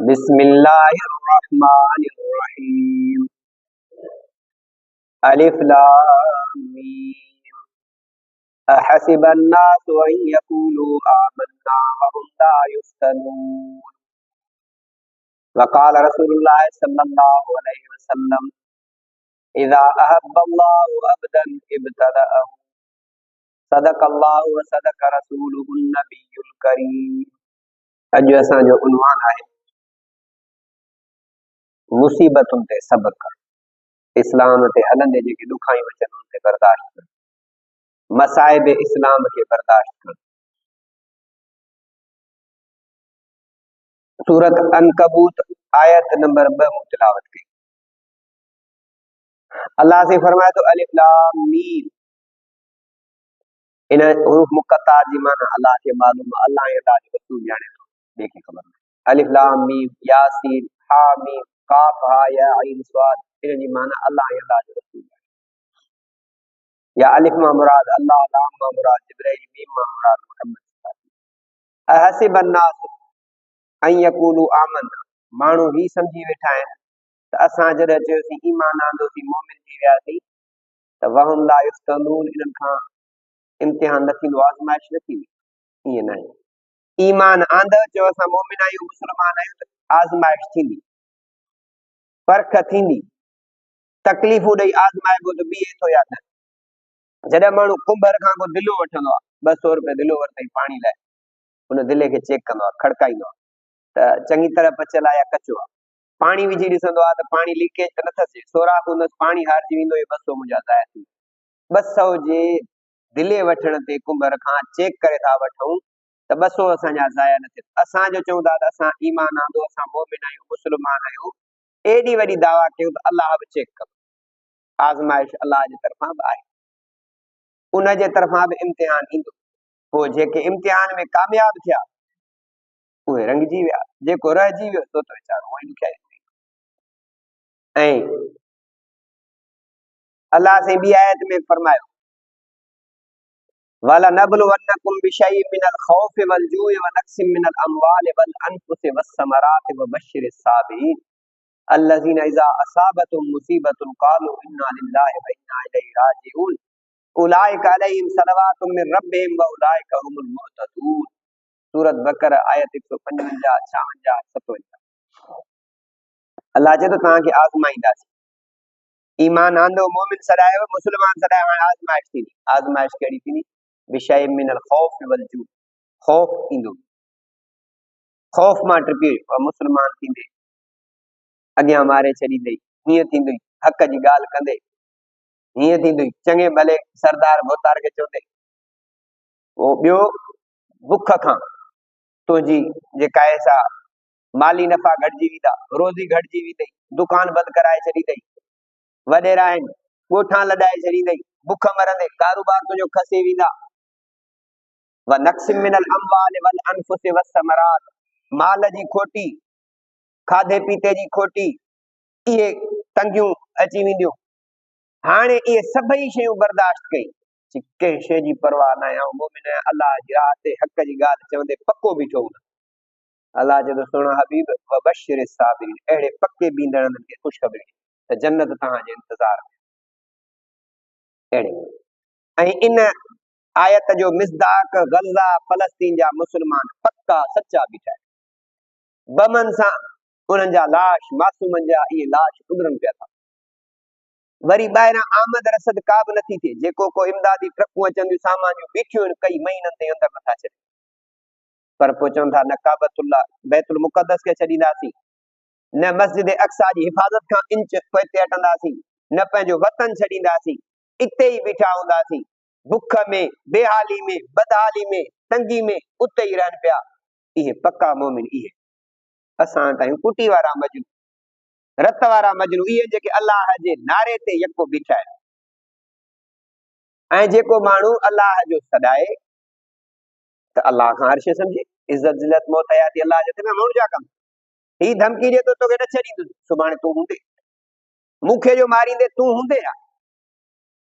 बिस्मिल्लाहिर्रहमानिर्रहीम। अलिफ लाम मीम। अहसिबन्नासु अन यक़ूलू आमन्ना वहुम ला युफ्तनून। वक़ाल रसूलुल्लाह सल्लल्लाहु अलैहि वसल्लम इज़ा अहब्बल्लाहु अब्दन इब्तलअहु। सदक़ल्लाहु व सदक़ रसूलुहुन नबियुल करीम। अॼु असांजो उन्वान आहे मुसीबतुनि ते सब्र करणु। इस्लाम ते हलंदे जेके ॾुखायूं अचनि उन ते बर्दाश्त करणु, मसाइब इस्लाम खे बर्दाश्त करणु। सूरत अनकबूत आयत नंबर 2 में तिलावत कई। अल्लाह से फरमाए तो अलिफ लाम मीम। इन हुरूफ मुक़त्ता जी माना अल्लाह के मालूम, अल्लाह या अल्लाह जो रसूल जाने तो देखी खबर नहीं। अलिफ लाम मीम यासीन हा मीम काफ हा या आइन स्वाद, इन जी माना अल्लाह या अल्लाह जो रसूल जाने। या अलिफ मा मुराद अल्लाह, लाम मा मुराद जिब्राइल, मीम मा मुराद मुहम्मद। अहसिबन्नास अन यक़ूलू आमन्ना। माण्हू ही समझी वेठा आहिनि त असां जॾहिं चयोसीं ईमान आंदोसीं, मोमिन थी वियासीं, त वहुम ला युफ्तनून, इन्हनि खां इम्तिहान न थींदो, आज़माइश न थींदी। ईअं न आहे। ईमान आंदो, चयो असां मोमिन आहियूं, मुस्लमान आहियूं, त आज़माइश थींदी, परख थींदी, तकलीफ़ूं ॾेई आज़माइबो त बीहे थो या न। जॾहिं माण्हू कुंभर खां को दिलो वठंदो आहे, 200 रुपए दिलो वरितई पाणी लाइ, उन दिले खे चेक कंदो आहे, खड़काईंदो आहे त चङी तरह पचियल आहे या कचो आहे। पाणी विझी ॾिसंदो आहे त पाणी लीकेज त नथो थिए, सोराख़ हूंदसि, पाणी हारजी वेंदो, 200 मुंहिंजा ज़ाया थी। 200 जे दिले वठण ते कुंभर खां चेक करे था वठूं त 200 असांजा ज़ाया न थियनि। असांजो चऊं था त असां ईमान आंदो, असां मोमिन आहियूं, मुस्लमान आहियूं, एॾी वॾी दावा कयूं त अलाह बि चेक कंदो। आज़माइश अलाह जे तरफ़ां बि आहे, उन जे तरफ़ां बि इम्तिहान ईंदो। पोइ जेके इम्तिहान में कामयाब थिया उहे रंगजी विया, जेको रहिजी वियो तो वीचारो उहो ई ॾुखियाई। ऐं अलाह से ॿी आयत में फरमायो वलनबलुवन्नकुम बिशैइन मिनल खौफि वल जूइ व नक्सिम मिनल अमवालि वल अनफुसि वस्समराति वबश्शिरिस साबिरीन अल्लज़ीना इज़ा असाबतहुम मुसीबतुन क़ालू इन्ना लिल्लाहि व इन्ना इलैहि राजिऊन उलाइका अलैहिम सलवातुम मिन रब्बिहिम व उलाइका हुमुल मुहतदून। सूरत बकरा आयत 155 56 57। अल्लाह चए तो तव्हांखे आज़माईंदासीं। ईमान आंदो, मोमिन सॾायो, मुस्लमान सॾायो, हाणे आज़माइश थींदी। आज़माइश कहिड़ी थींदी? बिशैइन मिनल खौफ वल जू। खौफ ईंदो, खौफ मां टपी मुस्लमान थींदे अॻियां मारे छॾींदे, हीअं थींदुई, हक़ जी ॻाल्हि कंदे हीअं थींदुई, चङे भले सरदार मोहतार खे चवंदे। पोइ ॿियो, बुख खां तुंहिंजी जेका ऐसा माली नफ़ा घटिजी वेंदा, रोज़ी घटिजी वेंदई, दुकान बंदि कराए छॾींदई, वॾेरा आहिनि ॻोठां लॾाए छॾींदई, बुख मरंदे, कारोबार तुंहिंजो खसे वेंदा। व नक्सिम मिनल अमवालि वल अनफुसि वस्समरात, माल जी खोटी, खाधे पीते जी खोटी, इहे तंगियूं अची वेंदियूं। हाणे इहे सभई शयूं बर्दाश्त कई, कंहिं शइ जी परवाह न आहे, मोमिन अलाह जी राह ते हक़ जी ॻाल्हि चवंदे पको बीठो हूंदो। अलाह चए थो सुणो हबीब वबश्शिरिस साबिरीन, अहिड़े पके बींदड़नि खे ख़ुशख़बरी त जन्नत तव्हांजे इंतज़ार में। अहिड़े ऐं इन आयत जो मिसदाक गज़ा फ़लस्तीन जा मुस्लमान पक्का सच्चा बीठा आहिनि। बमन सां उन्हनि जा लाश, मासूमनि जा इहे लाश उॾरनि पिया था। वरी ॿाहिरां आमद रसद का बि नथी थिए, जेको को इमदादी ट्रकूं अचनि थियूं, सामानियूं बीठियूं आहिनि कई महीननि ताईं अंदरि नथा छॾनि। पर पोइ चवनि था न काबतुल्लाह बैतुल मुक़द्दस खे छॾींदासीं, न मस्जिद अक्सा जी हिफ़ाज़त खां इंच पोइते हटंदासीं, न पंहिंजो वतन छॾींदासीं, इते ई बीठा हूंदासीं, बुख में, बेहाली में, बदहाली में, तंगी में, उते ई रहनि पिया। इहे पक्का मोमिन, इहे असां ताईं कुटी वारा मजनू, रत वारा मजनू, इहे जेके अलाह जे नारे ते यको बीठा आहिनि। ऐं जेको माण्हू अलाह जो सॾाए त अलाह खां हर शइ सम्झे, इज़त जिलत मौत हयाती अलाह जे हथ में, माण्हू जा कम। ही धमकी ॾिए थो तोखे न छॾींदुसि, सुभाणे तूं हूंदे, मूंखे जो मारींदे तूं हूंदे या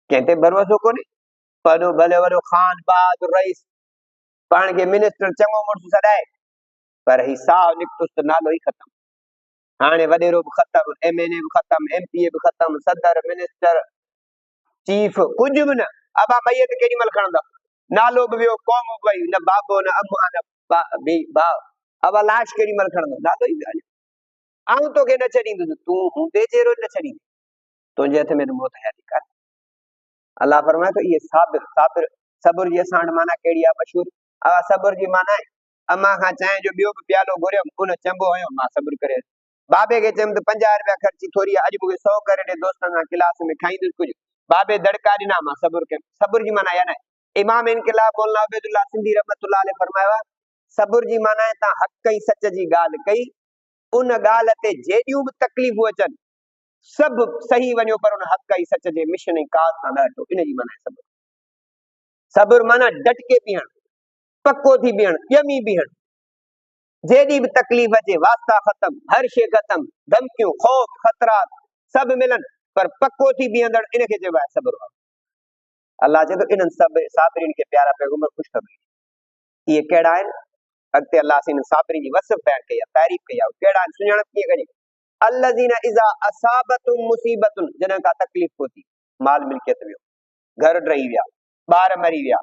कंहिं ते भरोसो कोन्हे। वॾो भले वॾो ख़ान बहादुर रईस पाण खे मिनिस्टर चङो मुड़ुसु सॾाए, पर ही साह निकितुसि त नालो ई ख़तम। हाणे वॾेरो बि ख़तम, MNA बि ख़तम, MPA बि ख़तम, सदर मिनिस्टर चीफ कुझु बि न। अबा मैयत केॾी महिल खणंदा, नालो बि वियो, क़ौम बि वई, न बाबो न अम्मा न भाउ। अबा लाश केॾी महिल खणंदो, नालो ई वियो। आऊं तोखे न छॾींदुसि, तूं हूंदे जहिड़ो न छॾींदुसि, तुंहिंजे हथ में मौत है कान। अलाह फरमाए थो इहे साबिर साबिर। सब्र जी असां वटि माना कहिड़ी आहे मशहूर? सब्र जी माना आहे अम्मा खां चांहि जो ॿियो बि प्यालो घुरियमि, उन चंबो हुयो, मां सब्र करे। बाबे खे चयुमि त 50 रुपया ख़र्ची थोरी आहे, अॼु मूंखे 100 करे ॾे, दोस्तनि सां क्लास में खाईंदुसि कुझु। बाबे दड़का ॾिना, मां सब्र कयुमि। सब्र जी माना इहा न आहे। इमाम इनकलाब मौलाना उबैदुल्लाह सिंधी रहमतुल्लाह अलैह फरमायो आहे, सब्र जी माना आहे तव्हां हक़ ऐं सच जी ॻाल्हि कई, उन ॻाल्हि ते जेॾियूं बि तकलीफ़ूं अचनि सभु सही वञो, पर उन हक़ ऐं सच जे मिशन ऐं काज़ सां न हटो। इन जी माना आहे सब्र। सब्र माना डट के बीहण, पक्को थी बीहण, ॼमी बीहण। जेॾी बि तकलीफ़ अचे, वास्ता ख़तम, हर शइ ख़तम, धमकियूं, ख़ौफ़, ख़तरात सभु मिलनि, पर पक्को थी बीहंदड़, इनखे चइबो आहे सब्र। अलाह चए थो इन्हनि सभु साबिरीन खे प्यारा पैगंबर ख़ुशख़बरी। इहे कहिड़ा आहिनि? अॻिते अलाह इन साबिरीन जी वसफ़ बयान कई आहे, तारीफ़ कई आहे। कहिड़ा आहिनि? सुञाणप कीअं कजे? अल्लज़ीना इज़ा असाबतुम मुसीबतुन, जॾहिं का तकलीफ़ पहुती, माल मिल्कियत वियो, घर ड्रही विया, ॿार मरी विया,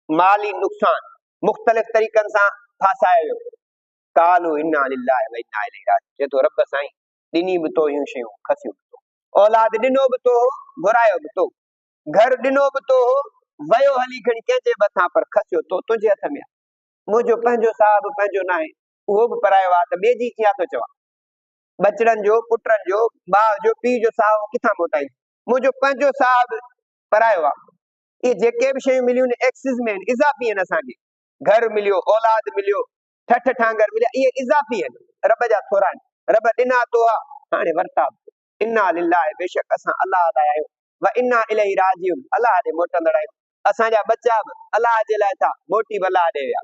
माली नुक़सान मुख़्तलिफ़ तरीक़नि सां फासाए वियो, कालू इन्ना लिल्लाहि व इन्ना इलैहि राजिऊन। चए थो रब साईं ॾिनी बि तो इयूं शयूं, खसियूं बि तो, औलाद ॾिनो बि तो, घुरायो बि तो, घर ॾिनो बि तो, वयो हली खणी कंहिंजे मथां, पर खसियो तो, तुंहिंजे हथ में आहे। मुंहिंजो पंहिंजो साहब पंहिंजो न आहे, उहो बि परायो आहे, त ॿिए जी कीअं थो चवां? बचड़नि जो, पुटनि जो, भाउ जो, पीउ जो साहब किथां मोटाईंदो? मुंहिंजो पंहिंजो साहब परायो आहे। इहे जेके बि शयूं मिलियूं आहिनि एक्सिस में आहिनि, इज़ाफ़ी आहिनि। असांखे घर मिलियो, औलाद मिलियो, ठठ ठांगर मिलिया, इहे इज़ाफ़ी आहिनि, रब जा थोरा आहिनि। रब ॾिना तो आहे, हाणे वरिता। इन्ना लिल्लाहि, बेशक असां अलाह जा आहियूं, व इन्ना इलैहि राजिऊन, अलाह ॾे मोटंदड़ आहियूं। असांजा बच्चा बि अलाह जे लाइ था, मोटी बि अलाह ॾे विया।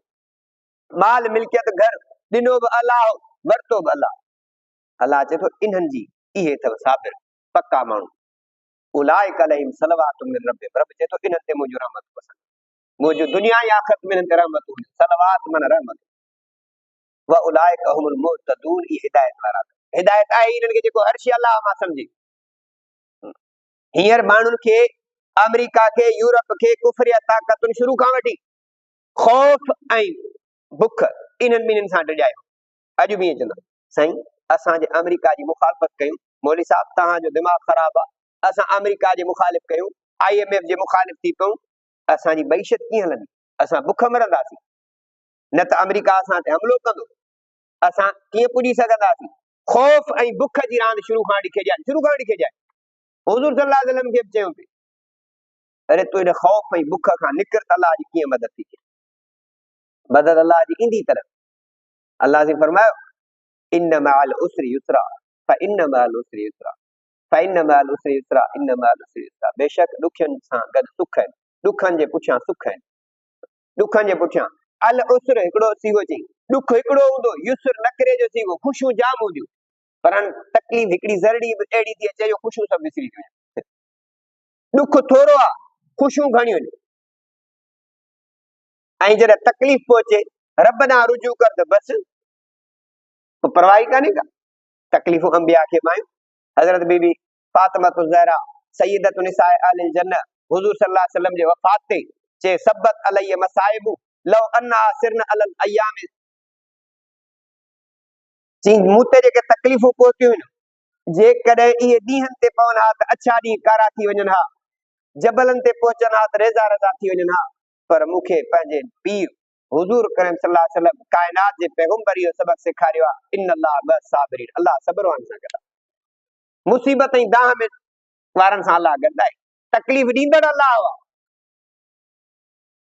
माल मिल्कियत, घर ॾिनो बि अलाह, वरितो बि अलाह। अलाह चए थो इन्हनि जी इहे अथव साबिर, पक्का माण्हू। उलाइक अलैहिम सलवातुम मिन रब्बिहिम, रब चए थो इन्हनि ते मुंहिंजो रहमत पसंदि, मुंहिंजो दुनिया या आख़िरत में इन्हनि ते रहमत हुजे। सलवात माना रहमत। व उलाइक हुमुल मुहतदून, इहे हिदायत वारा। हिदायत आहे इन्हनि खे जेको हर शइ अलाह मां सम्झे। हींअर माण्हुनि खे, अमेरिका खे, यूरोप खे कुफर या ताक़तुनि शुरू खां वठी ख़ौफ़ ऐं बुख इन्हनि ॿिन्हिनि सां डिॼायो। अॼु बि ईअं चवंदा साईं असांजे अमेरिका जी मुखालफ़त कयूं, मौलवी साहब तव्हांजो दिमाग़ ख़राब आहे, असां अमेरिका जे मुखालिफ़ कयूं, IMF जे मुखालिफ़ थी पयूं, असांजी मईशत कीअं हलंदी? असां बुख मरंदासीं, न त अमेरिका असां ते हमिलो कंदो, असां कीअं पुॼी सघंदासीं? ख़ौफ़ ऐं बुख जी रांदि शुरू खां वठी खेॾिया, शुरू खां वठी खेॾिया। हुज़ूर सल्लल्लाहु अलैहि वसल्लम खे बि चयूं पिए, अरे तूं इन ख़ौफ़ ऐं बुख खां निकिर, त अलाह जी कीअं मदद थी थिए? मदद अलाह जी ईंदी तरह। अलाह से फरमायो इन्न मअल उसरि युसरा, फ़इन्न मअल उसरि युसरा, फ़इन्न मअल उसरि युसरा, इन्न मअल उसरि युसरा। बेशक ॾुखियनि सां गॾु सुख आहिनि, ॾुखनि जे पुठियां सुख आहिनि, ॾुखनि जे पुठियां। अल उसर हिकिड़ो सीगो चई, ॾुख हिकिड़ो हूंदो, युसर नकरे जो सीगो, ख़ुशियूं जाम हूंदियूं, पर हाणे तकलीफ़ हिकिड़ी ज़रड़ी बि अहिड़ी थी अचे जो ख़ुशियूं सभु विसरी थियूं वञनि। ॾुख थोरो आहे, ख़ुशियूं घणियूं आहिनि। ऐं जॾहिं तकलीफ़ पहुचे, रब ॾांहुं रुजू कर त बसि परवाह ई कान्हे का। तकलीफ़ूं अंबिया खे मायूं। हज़रत बीबी फातिमा ज़हरा सय्यदतु निसाए अहलिल जन्नह, हुज़ूर सल्लल्लाहु अलैहि वसल्लम जे वफ़ात ते चे सबत अलैहि मसाइबु लव अन्ना सिरन अलल अयाम, जी मूं ते जेके तकलीफ़ूं पहुतियूं आहिनि, जेकॾहिं इहे ॾींहंनि ते पवनि हा त अछा ॾींहं कारा थी वञनि हा, जबलनि ते पहुचनि हा त रेज़ा रेज़ा थी वञनि हा, पर मूंखे पंहिंजे पीर हुज़ूर करीम सल्लल्लाहु अलैहि वसल्लम काइनात जे पैगंबर इहो सबक़ सेखारियो आहे, इन्नल्लाह मअस्साबिरीन, अलाह सब्र वारनि सां गॾु आहे। मुसीबत ऐं दाह में वारनि सां अलाह गॾु आहे, तकलीफ़ ॾींदड़ अलाह आहे।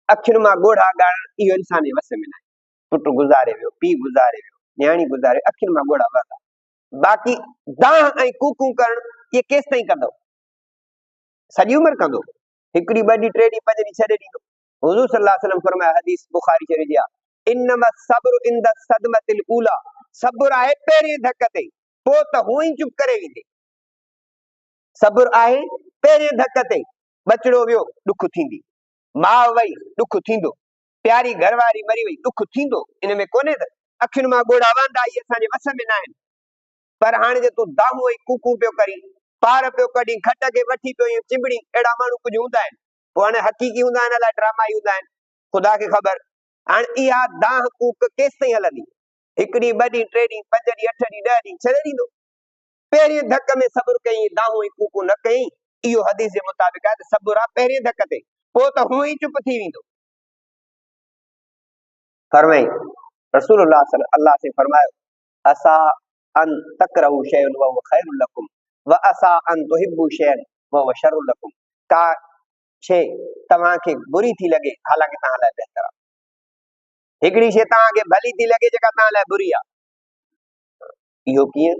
अखियुनि मां ॻोढ़ा ॻाइण इहो इंसान जे वस में न आहे। पुटु गुज़ारे वियो, पीउ गुज़ारे वियो, न्याणी गुज़ारे, अखियुनि मां ॻोढ़ा वहंदा। बाक़ी दाह ऐं कूकू करण इहे केसि ताईं कंदो? सॼी उमिरि कंदो, हिकिड़ी ॿ ॾींहं, 3 ॾींहं, 5 ॾींहं छॾे ॾींदो। हुज़ूर सल्लल्लाहु अलैहि वसल्लम फरमाया, हदीस बुखारी शरीफ जी आहे, इन्नमा सब्रु इंद सदमतिल ऊला, सब्र आहे पहिरें धक ते, पोइ त हूअं ई चुप करे वेंदे। सब्र आहे पहिरें धक ते, बचड़ो वियो ॾुख थींदी, माउ वई ॾुख थींदो, प्यारी घरवारी मरी वई ॾुख थींदो, इन में कोन्हे त अखियुनि मां ॻोढ़ा वहंदा, इहे असांजे वस में न आहिनि। पर हाणे जे तूं दाहूं ऐं कूकू पियो करी, पार पियो कढी, खट खे वठी पियो चिंबड़ी, अहिड़ा माण्हू कुझु हूंदा आहिनि। पोइ हाणे हक़ीक़ी हूंदा आहिनि, अलाए ड्रामा ई हूंदा आहिनि, ख़ुदा खे ख़बर। हाणे इहा दाह कूक केसि ताईं हलंदी? हिकु ॾींहुं, ॿ ॾींहुं, 3 ॾींहुं, 5 ॾींहुं, 8 ॾींहुं, 10 ॾींहुं छॾे ॾींदो। पहिरीं धक में सब्र कई, दाहूं ऐं कूकू न कई, इहो हदीस जे मुताबिक़ आहे त सब्र आहे पहिरीं धक ते, पोइ त हूअं ई चुप थी वेंदो। फरमाई रसूलुल्लाह अल्लाह से फरमायो, असा अन तकरहु शैअन व हुव खैरुल लकुम व असा अन तुहिब्बु शैअन व हुव शर्रुल लकुम। का शइ तव्हांखे बुरी थी लॻे, हालांकि तव्हां लाइ बहितर आहे। हिकिड़ी शइ तव्हांखे भली थी लॻे, जेका तव्हां लाइ बुरी आहे। इहो कीअं?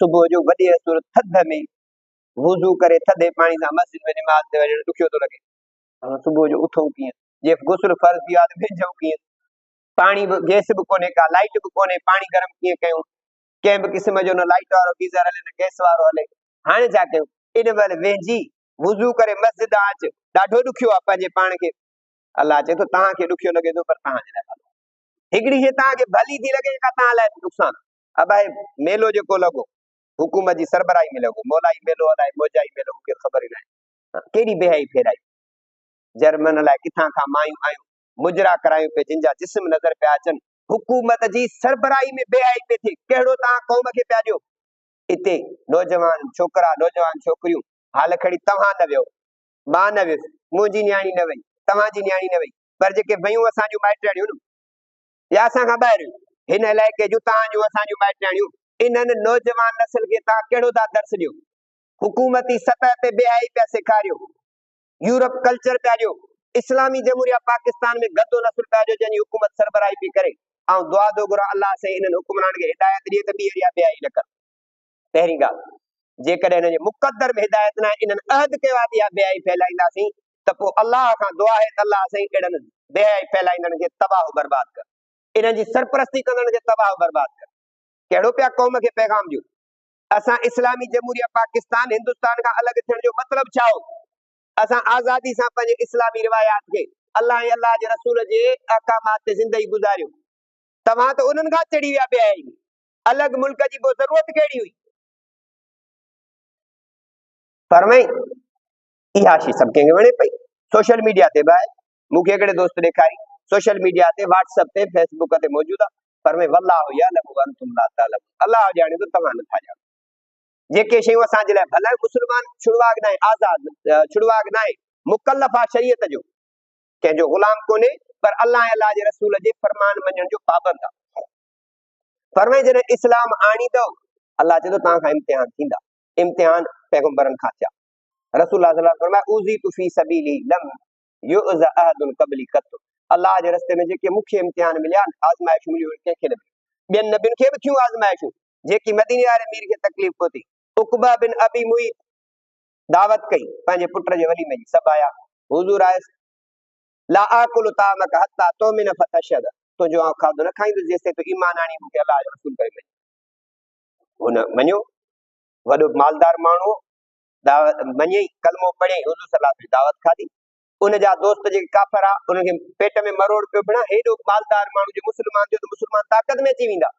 सुबुह जो वॾे असुर थधि में वुज़ू करे थधे पाणी सां मस्जिद में निमाज़ ते वञणु ॾुखियो थो लॻे। सुबुह जो उथूं कीअं? जे गुस्ल फर्ज़ थी आहे त वेझूं कीअं? पाणी बि, गैस बि कोन्हे, का लाइट बि कोन्हे, पाणी गरम कीअं कयूं? कंहिं बि क़िस्म जो न लाइट वारो गीज़र हले, न गैस वारो हले। हाणे छा कयूं? इन महिल वेझी वुज़ू करे मस्जिद अच, ॾाढो ॾुखियो आहे पंहिंजे पाण खे। अलाह चए थो तव्हांखे ॾुखियो लॻे थो, पर तव्हांजे लाइ भलो। हिकिड़ी शइ तव्हांखे भली थी लॻे, जेका तव्हां लाइ नुक़सान। अब आहे मेलो जेको लॻो, हुकूमत जी सरबराही में लॻो, मौलाई मेलो अलाए मौजाई मेलो, मूंखे ख़बर ई न आहे। केॾी बेहाई फेराई। जर्मन अलाए किथां खां मायूं आयूं, मुजरा करायूं पे, जिन जा जिस्म नज़र पिया अचनि। हुकूमत जी सरबराही में बेहाई पे थिए। कहिड़ो तव्हां क़ौम खे पिया ॾियो? इते नौजवान छोकिरा, नौजवान छोकिरियूं, हाल खड़ी तव्हां न वियो, मां न वियुसि, मुंहिंजी न्याणी न वई, तव्हांजी न्याणी न वई, पर जेके वयूं असांजूं माइटणियूं न, या असां खां ॿाहिरि हिन इलाइक़े जूं, तव्हांजूं असांजूं माइटणियूं, इन्हनि नौजवान नस्ल खे तव्हां कहिड़ो था दर्स ॾियो? हुकूमती सतह ते बेहाई पिया सेखारियो, यूरोप कल्चर पिया ॾियो, इस्लामी जमहूरिया पाकिस्तान में गदो नस्ल पिया ॾियो, जंहिंजी हुकूमत सरबराही पई करे। ऐं दुआ दो घुरो अलाह से इन्हनि हुक्मरान खे हिदायत ॾिए त ॿी अहिड़ी बेहाई न कर। पहिरीं ॻाल्हि, जेकॾहिं हिन जे मुक़दर में हिदायत न आहे, इन्हनि अहद कयो आहे त इहा बेहाई फैलाईंदासीं, त पोइ अलाह खां दुआ आहे त अलाह साईं अहिड़नि बेहाई फैलाईंदड़ खे तबाह बर्बाद कर, इन्हनि जी सरपरस्ती कंदड़ खे तबाह बर्बाद कर। कहिड़ो पिया क़ौम खे पैगाम ॾियो? असां इस्लामी जमहूरिया पाकिस्तान हिंदुस्तान खां अलॻि थियण जो मतिलबु छा हो? असां आज़ादी सां पंहिंजे इस्लामी रिवायात खे, अलाह ऐं अलाह जे रसूल जे अहकामात ते ज़िंदगी गुज़ारियो। तव्हां त उन्हनि खां चढ़ी विया बेहाई में। अलॻि मुल्क जी पोइ ज़रूरत कहिड़ी हुई? फरमाई इहा शइ सभु कंहिंखे वणे पई। सोशल मीडिया ते बि आहे, मूंखे हिकिड़े दोस्त ॾेखारी, सोशल मीडिया ते, व्हाट्सएप ते, फेसबुक ते मौजूदु आहे। फरमाई वल्लाहु यअलमु व अंतुम ला तअलमून, अलाह ॼाणे थो, तव्हां नथा ॼाणो। जेके शयूं असांजे लाइ भला, मुस्लमान छुड़वाग न आहे, आज़ाद छुड़वाग न आहे, मुकल्लफ आहे शरीयत जो, कंहिंजो ग़ुलाम कोन्हे, पर अलाह ऐं अलाह जे रसूल जे फरमान मञण जो पाबंद आहे। फरमाई जॾहिं इस्लाम आणींदो, अलाह चए थो तव्हां खां इम्तिहान थींदा। इम्तिहान पैगंबरनि खां थिया। रसूलुल्लाह सल्लल्लाहु अलैहि वसल्लम फरमाया उज़ीतु फी सबीली लम युज़ अहदुन क़बली क़त्तु। अल्लाह जे रस्ते में जेके मूंखे इम्तिहान मिलिया, आज़माइश मिलियूं, कंहिंखे न मिलियूं। ॿियनि नबियुनि खे बि थियूं आज़माइशूं, जेकी मदीने वारे मीर खे तकलीफ़ पहुती। उक़बा बिन अबी मुईत दावत कई पंहिंजे पुट जे वलीमे जी, सभु आया, हुज़ूर आयसि, ला आकुलु तामक हत्ता तुमिन फतशहद, तुंहिंजो आउं खाधो न खाईंदुसि जेसि ताईं तूं ईमान आणी मूंखे अल्लाह जो रसूल करे मञी। हुन मञियो, वॾो मालदार माण्हू, दावत मञी, कलमो पढ़ी, हुज़ूर सल्लल्लाहु अलैहि वसल्लम दावत खाधी। उनजा दोस्त जेके काफ़र आहे, उनखे पेट में मरोड़ पियो भिड़ा, हेॾो मालदार माण्हू जो मुस्लमान थियो त मुस्लमान ताक़त में अची वेंदा।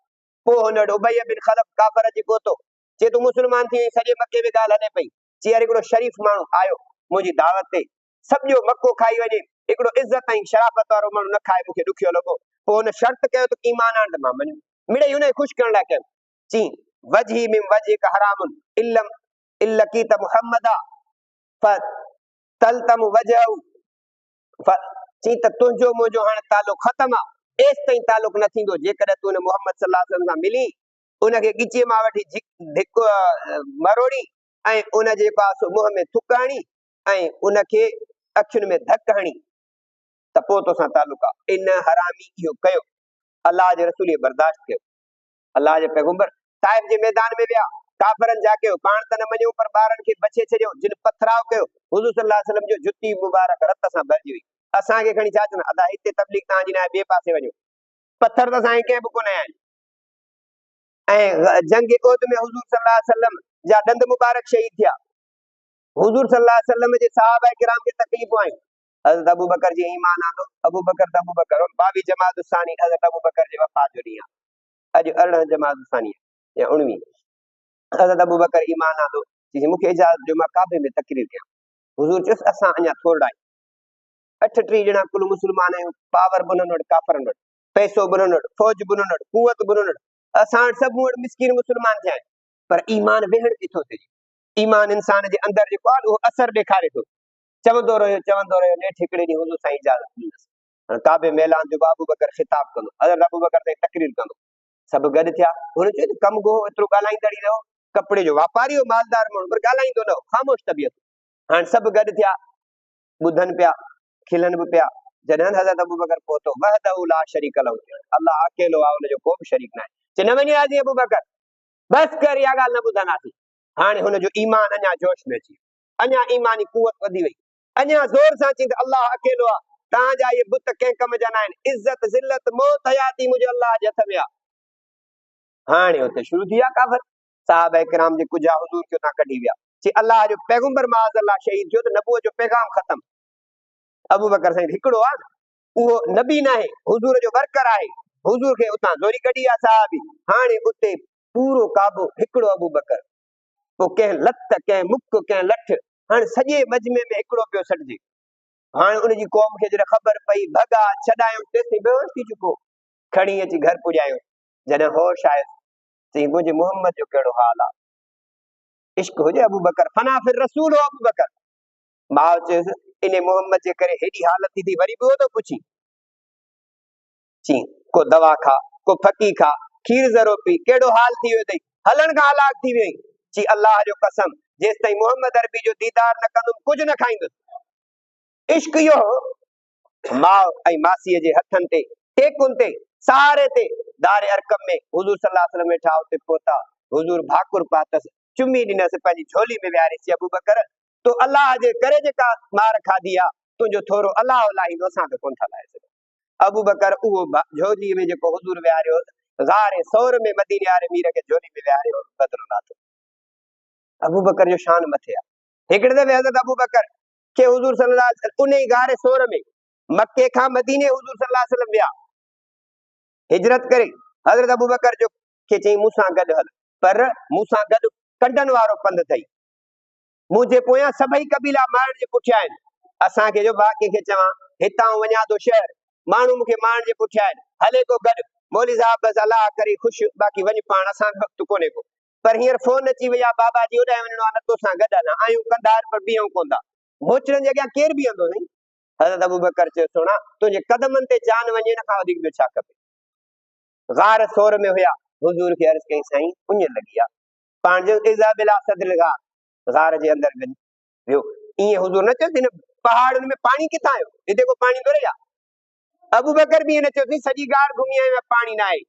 पोइ हुन वटि उबय बिन खलफ काफ़र अची पहुतो, चए तूं मुस्लमान थी, सॼे मके में ॻाल्हि हले पई। चई यार हिकिड़ो शरीफ़ माण्हू आयो मुंहिंजी दावत ते, सॼो मको खाई वञे, हिकिड़ो इज़त ऐं शराफ़त वारो माण्हू न खाए, मूंखे ॾुखियो लॻो। पोइ हुन शर्त कयो त ईमान आण, त मां मञियो। मिड़ई हुनखे ख़ुशि करण लाइ कयो, चई वजही मिन वजहिक हरामुन इल्लम इल्लकीत मुहम्मदा फतलतम वजहू, चई त तुंहिंजो मुंहिंजो हाणे तालुक ख़तम आहे, एसि ताईं तालुक न थींदो जेकॾहिं तूं हुन मुहम्मद सल्लल्लाहु अलैहि वसल्लम सां मिली, उनखे ॻिचीअ मां वठी धिक मरोड़ी, ऐं उन जेको आहे मुंहं में थुक हणी, ऐं उनखे अखियुनि में धक हणी, त पोइ तोसां तालुक आहे। इन हरामी इहो कयो, अलाह जे रसूल बर्दाश्त कयो। अलाह जे पैगंबर ताइफ जे मैदान में विया, काफ़रनि जा कयो, पाण त न मञियो, पर ॿारनि खे बचे छॾियो, जिन पथराव कयो, हुज़ूर सल्लल्लाहु अलैहि वसल्लम जो जुती मुबारक रत सां भरिजी हुई। असांखे खणी छा चवंदा, अदा हिते तबलीग तव्हांजी न आहे, ॿिए पासे वञो। पथर त असांखे कंहिं बि कोन आया आहिनि। ऐं जंग उहद में हुज़ूर सल्लल्लाहु अलैहि वसल्लम जा ॾंद मुबारक शहीद थिया। हुज़ूर सल्लल्लाहु अलैहि वसल्लम जे सहाबा किराम खे तकलीफ़ूं आयूं। हज़रत अबू बकर जी ईमान आंदो, अबू बकर त अबू बकर, 22 जमात सानी हज़रत अबू बकर जे वफ़ात जो ॾींहुं आहे। अॼु 18 जमात सानी या 19। हज़रत अबू बकर ईमान आंदो चई मूंखे इजाज़त ॾियो मां काबे में तकरीर कयां। हुज़ूर चयुसि असां अञा थोरा आहियूं, 38 ॼणा कुल मुस्लमान आहियूं, पावर बि उन्हनि वटि काफ़रनि वटि, पैसो बि उन्हनि वटि, फौज बि उन्हनि वटि, कुवत बि उन्हनि वटि, असां वटि सभु वटि मिसकीन मुस्लमान थिया आहिनि, पर ईमान वेहण किथो थिए। ईमान इंसान जे अंदरि जेको आहे उहो असर ॾेखारे थो। चवंदो रहियो नेठि हिकिड़े ॾींहुं हुज़ूर साईं इजाज़त ॾींदुसि। काबे मैलान जो अबू बकर ख़िताब कंदो, हज़रत अबू बकर ते तकरीर कंदो, सभु गॾु थिया। हुन चयो त कमु गो एतिरो ॻाल्हाईंदड़ ई रहो, कपिड़े जो वापारी हो, मालदार माण्हू, पर ॻाल्हाईंदो न हो, ख़ामोश तबियत। हाणे सभु गॾु थिया, ॿुधनि पिया, खिलनि बि पिया। जॾहिं हज़रत अबू बकर पहुतो, वहदहु ला शरीक लहू, अल्लाह अकेलो आहे, हुनजो को बि शरीक न आहे। चए न वञी राज़ी अबू बकर, बसि कर, इहा ॻाल्हि न ॿुधंदासीं। हाणे हुनजो ईमान अञा जोश में अची, अञा ईमानी कुवत वधी वई, अञा ज़ोर सां चई त अल्लाह अकेलो आहे, तव्हांजा इहे बुत कंहिं कम जा न आहिनि, इज़त ज़िल्लत मौत हयाती मुंहिंजे अल्लाह जे हथ में आहे। हाणे हुते शुरू थी विया काफ़र, साहबा किराम जे कुझा हुज़ूर खे उतां कढी विया, चई अल्लाह जो पैगंबर माज़ अल्लाह शहीद थियो त नबूअत जो पैगाम ख़तम। अबू बकर साईं हिकिड़ो आहे, उहो नबी न आहे, हुज़ूर जो वर्कर आहे, हुज़ूर खे उतां ज़ोरी कढी आहे साहबी। हाणे उते पूरो काबो हिकिड़ो अबू बकर, पोइ कंहिं लत, कंहिं मुक, कंहिं लठ, हाणे सॼे मजमे में हिकिड़ो पियो सटिजे। हाणे उनजी क़ौम खे जॾहिं ख़बर पई, भॻा छॾायूं, तेसिताईं बेहोश थी चुको, खणी अची घर पुॼायो। जॾहिं होश आयो, चई मुंहिंजे मोहम्मद जो कहिड़ो हाल आहे। इश्क हुजे अबू बकर, फना फिर रसूल हो अबू बकर। माउ चयुसि इन मोहम्मद जे करे हेॾी हालत थी, वरी बि उहो थो पुछी। चई को दवा खा, को फकी खा, खीर ज़रो पी, कहिड़ो हाल थी वियो अथई, हलण खां हलाक थी वई। चई अल्लाह जो कसम, जेसि ताईं मोहम्मद अरबी जो दीदार न कंदुमि कुझु न खाईंदुसि। इश्क इहो माउ ऐं मासीअ जे हथनि ते, टेकुनि ते, सहारे ते, दारे अरकम में हुज़ूर सल्लल्लाहु अलैहि वसल्लम वेठा, उते पहुता, हुज़ूर भाकुर पातसि, चुमी ॾिनसि, पंहिंजी झोली में विहारियसि, अबू बकर तो अल्लाह जे करे जेका मार खाधी आहे, तुंहिंजो थोरो अल्लाह लाहींदो, असां त कोन था लाहे सघूं। अबू बकर उहो झोली में जेको हुज़ूर विहारियो, ग़ारे सौर में मदीने वारे मीर खे झोली में विहारियो, बदर लाथो। अबू बकर जो शान मथे आहे। हिकिड़े दफ़े हज़रत अबू बकर के हुज़ूर सल्लल्लाहु अलैहि वसल्लम उन ई ग़ारे सौर में मक्के खां मदीने हुज़ूर सल्लल्लाहु अलैहि वसल्लम विया हिजरत करे। हज़रत अबू बकर जो के चई मूंसां गॾु हल, पर मूंसां गॾु कंडनि वारो पंधु अथई, मुंहिंजे पोयां सभई कबीला मारण जे पुठियां आहिनि। असांखे जो भाउ कंहिंखे चवां हितां वञा थो शहर, माण्हू मूंखे मारण जे पुठियां आहिनि, हले को गॾु, मौली साहब बसि अलाह करे ख़ुशि, बाक़ी वञ पाण, असांखे वक़्तु कोन्हे को। पर हींअर फोन अची वई आहे, बाबा जी होॾां वञिणो आहे, न तोसां गॾु हलां, आहियूं कंधार पर बीहूं कोन था, मोचड़नि जे अॻियां केरु बीहंदो साईं। हज़रत अबू बकर चयो सुणा, तुंहिंजे कदमनि ते जान वञे, न खां वधीक ॿियो छा खपे। ग़ार सौर में हुया, हुज़ूर खे अर्ज़ कई साईं उञ लॻी आहे, पाण जो इज़ा बिला सदल ग़ार जे अंदरि वियो। ईअं हुज़ूर न चयोसि हिन पहाड़नि में पाणी किथां आयो, हिते को पाणी थोरे आहे। अबू बकर बि ईअं न चयोसि सॼी ग़ार घुमी आयो, पाणी न आहे,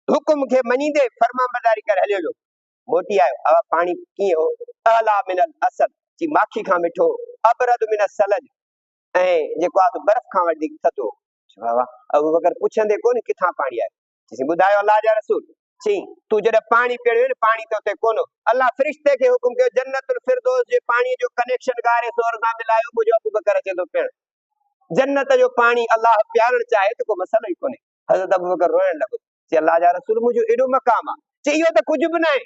हुकुम खे मञींदे फरमाबरदारी करे हलियो वियो, मोटी आयो। अब पाणी कीअं हो, अला मिनल असद, जी माखी खां मिठो, अबरद मिनल सलज, ऐं जेको आहे बर्फ खां वधीक थधो। अबू बकर पुछंदे कोन किथां पाणी आयो, चई ॿुधायो अल्लाह जा रसूल। चई तूं जॾहिं पाणी पीअण, पाणी त उते कोन, अल्लाह फ़रिश्ते खे हुकुम कयो जन्नतुल फिरदौस जे पाणी जो कनेक्शन ग़ारे सौर सां मिलायो। मुंहिंजो अबू बकर अचे थो पियण, जन्नत जो पाणी अल्लाह प्यारण चाहे त को मसलो ई कोन्हे। हज़रत अबू बकर रोइण लॻो, चई अल्लाह जा रसूल मुंहिंजो एॾो मक़ाम आहे। चई इहो त कुझु बि न आहे।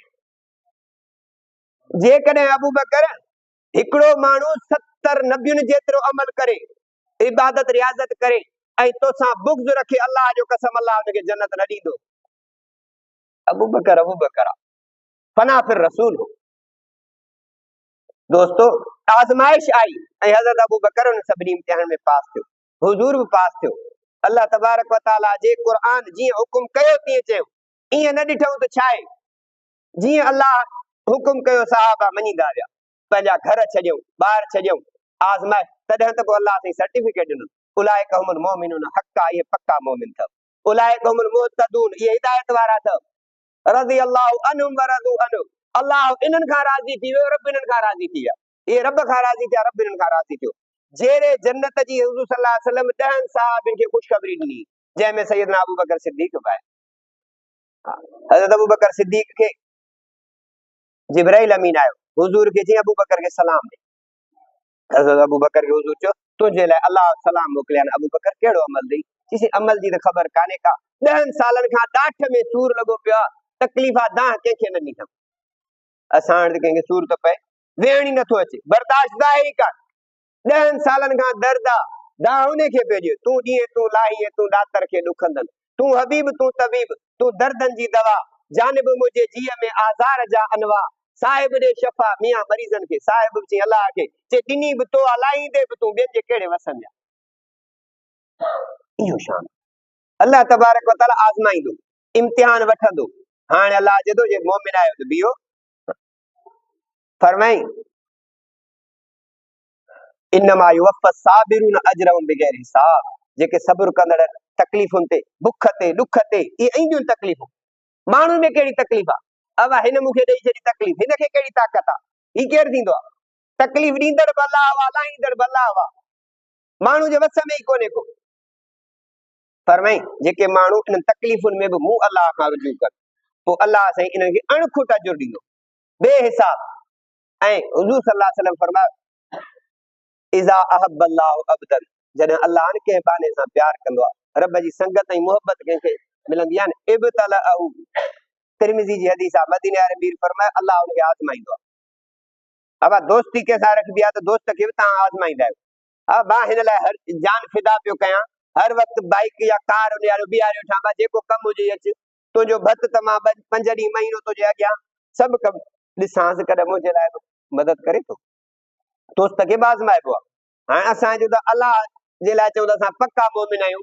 जेकॾहिं अबू बकर हिकिड़ो माण्हू 70 नबियुनि जेतिरो अमल करे, इबादत रियाज़त करे, ऐं तोसां बुग़्ज़ रखे, अल्लाह जो कसम अल्लाह हुनखे जन्नत न ॾींदो। अबू बकर आहे, फना फिर रसूल हो। दोस्तो आज़माइश आई ऐं हज़रत अबू बकर उन सभिनी इम्तिहान में पास थियो, हुज़ूर बि पास थियो। अल्लाह तबारक व तआला जे क़ुरान जीअं हुकुम कयो तीअं चयो, ईअं न ॾिठऊं त छा आहे, जीअं अल्लाह हुकुम कयो सहाबा मञींदा विया, पंहिंजा घर छॾियऊं, ॿार छॾियऊं, आज़माए, तॾहिं त पोइ अल्लाह साईं सर्टिफिकेट ॾिनो, उलाइका हुमुल मोमिनून हक़्क़ा, इहे पक्का मोमिन अथव, उलाइका हुमुल मुहतदून, इहे हिदायत वारा अथव, रज़ी अल्लाहु अन्हुम व रज़ू अन्हु, अल्लाह इन्हनि खां राज़ी थी वियो, रब इन्हनि खां राज़ी थी विया, ये रब खां राज़ी थिया, रब इन्हनि खां राज़ी थियो। जहिड़े जन्नत जी हुज़ूर सल्लल्लाहु अलैहि वसल्लम 10 सहाबनि खे ख़ुशख़बरी ॾिनी, जंहिंमें सैयदना अबू बकर सिद्दीक़ बि आहे। हज़रत अबू बकर सिद्दीक़ खे जिब्राइल अमीन आयो, हुज़ूर खे चई अबू बकर खे सलाम ॾे। हज़रत अबू बकर खे हुज़ूर चयो तुंहिंजे लाइ अल्लाह सलाम मोकिलिया। अबू बकर कहिड़ो अमल ॾेई, चई अमल जी त ख़बर कान्हे का, 10 सालनि खां ॾाठ में सूर लॻो पियो आहे, तकलीफ़ा दाह कंहिंखे न ॾिठमि। असां वटि कंहिंखे सूर थो पए वेहण ई नथो अचे, बर्दाश्त आहे ई कान, 10 सालनि खां दर्द आहे, दाह उन खे पियो ॾियो, तूं ॾींहं तूं लाही तूं डाक्टर खे ॾुखंदन, तूं हबीब तूं तबीब, तूं दर्दनि जी दवा, जानब मुंहिंजे जीअ में आज़ार जा अनवा, साहिब ॾे शफ़ा मियां मरीज़नि खे, साहिब चई अलाह खे, चई ॾिनी बि तो लाहींदे बि तूं, ॿियनि जे कहिड़े वसन जा। इहो शान अल्लाह तबारक व तआला आज़माईंदो, इम्तिहान वठंदो। हाणे अल्लाह चए थो जे मोमिन आहियो त बीहो, फरमाई इन्नमा युवफ़्फ़ा साबिरून अजरहुम बिग़ैर हिसाब, जेके सब्र कंदड़ तकलीफ़ुनि ते, बुख ते, ॾुख ते, इहे ईंदियूं तकलीफ़ूं, माण्हुनि में कहिड़ी तकलीफ़ आहे, अब हिन मूंखे ॾेई छॾी तकलीफ़, हिन खे कहिड़ी ताक़त आहे, ही केरु ॾींदो आहे, तकलीफ़ ॾींदड़ बि अल्लाह हुआ, लाहींदड़ बि अल्लाह हुआ, माण्हू जे वस में ई कोन्हे को। फरमाई जेके माण्हू इन तकलीफ़ुनि में बि मूं अल्लाह खां रुजू कर, पोइ अल्लाह साईं इन्हनि खे अणखुट अजुर ॾींदो बेहिसाब। ऐं हुज़ूर सल्लल्लाहु अलैहि वसल्लम फरमायो इज़ा अहब्ब अल्लाहु अब्दन, जॾहिं अल्लाह कंहिं बाने सां प्यार कंदो आहे, रब जी संगत ऐं मोहब्बत कंहिंखे मिलंदी आहे न, इब्तलअहु, तिरमिज़ी जी हदीस आहे, मदीने वारे पीर फरमायो अल्लाह उनखे आज़माईंदो आहे। अब दोस्ती कंहिंसां रखबी आहे त दोस्त खे बि तव्हां आज़माईंदा आहियो। अब मां हिन लाइ हर जान फिदा पियो कयां, हर वक़्तु बाइक या कार उन वारो बीहारियो ठां, जेको कमु हुजे अच, तुंहिंजो भत त मां 5 ॾींहं महीनो तुंहिंजे अॻियां सभु कमु ॾिसांसि, कॾहिं मुंहिंजे लाइ बि मदद करे थो, दोस्त खे बि आज़माइबो आहे। हाणे असां जो त अलाह जे लाइ चऊं त असां पक्का मोमिन आहियूं,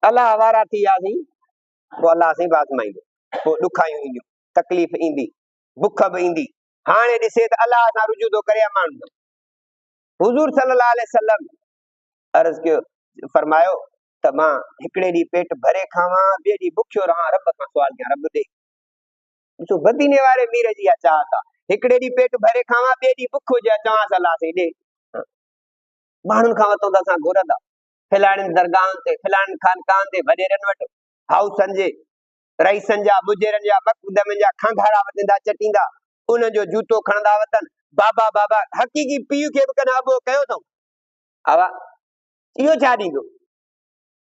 अलाह वारा थी वियासीं, पोइ अलाह साईं बि आज़माईंदो, पोइ ॾुखायूं ईंदियूं, तकलीफ़ ईंदी, बुख बि ईंदी। हाणे ॾिसे त अलाह सां रुजू थो करे माण्हू। हुज़ूर सल्लल्लाहु अलैहि वसल्लम अर्ज़ कयो, फरमायो त मां हिकिड़े ॾींहुं पेट भरे खावां, ॿिए ॾींहुं बुखियो रहां, रब खां सुवाल कयां, रब ॾे। ॾिसो मदीने वारे मीर जी चाहत आहे, हिकिड़े ॾींहुं पेट भरे खावां, ॿिए ॾींहुं बुख हुजे, चवांसि अल्लाह साईं ॾे। माण्हुनि खां वरितो त असां घुरंदा, फलाणियुनि दरगाहनि ते, फलाणियुनि खानकाहनि ते, वॾेरनि वटि, हाउसनि जे रईसनि जा, मुजेरनि जा, मक़दमनि जा खंघारा वठंदा चटींदा, उन्हनि जो जूतो खणंदा वतन, बाबा बाबा, हक़ीक़ी पीउ खे बि कॾहिं अबो कयो अथऊं? आवा इहो छा ॾींदो?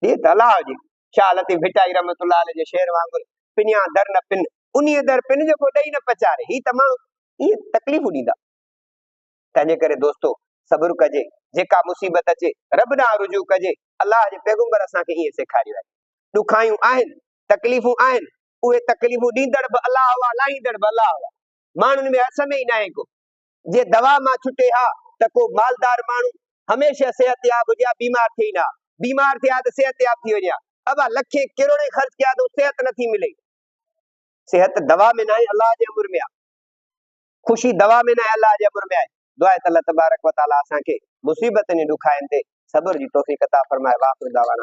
ॾे त अलाह हुजे। शाह लतीफ़ भिटाई रहमतुल्लाह अलैह जे शेर वांगुरु, पिनिया दर न पिन, उन्हीअ दर पिन जेको ॾेई न पचारे। ही त माण्हू ईअं तकलीफ़ूं ॾींदा। तंहिंजे करे दोस्तो सब्र कजे, जेका मुसीबत अचे रब ॾांहुं रुजू कजे। अलाह जे पैगंबर असांखे ईअं सेखारियो आहे। ॾुखायूं आहिनि, तकलीफ़ूं आहिनि, उहे तकलीफ़ूं ॾींदड़ बि अलाह हुआ, लाहींदड़ बि अलाह हुआ। माण्हुनि में हस में ई न आहे को। जे दवा मां छुटे हा त को मालदार माण्हू हमेशह सेहतयाब हुजे, बीमार थी न, बीमार थिया त सेहतयाब थी वञे। अब लखे करोड़े ख़र्च कया तो सेहत नथी मिले। सेहत दवा में न आहे, अल्लाह जे अमर में आहे। खुशी दवा में न आहे, अल्लाह जे अमर में आहे। दुआ आहे त अल्लाह तबारक व तआला असांखे मुसीबतनि ॾुखाइनि ते सब्र जी तौफ़ीक़ अता फरमाए। वाखिर दावाना।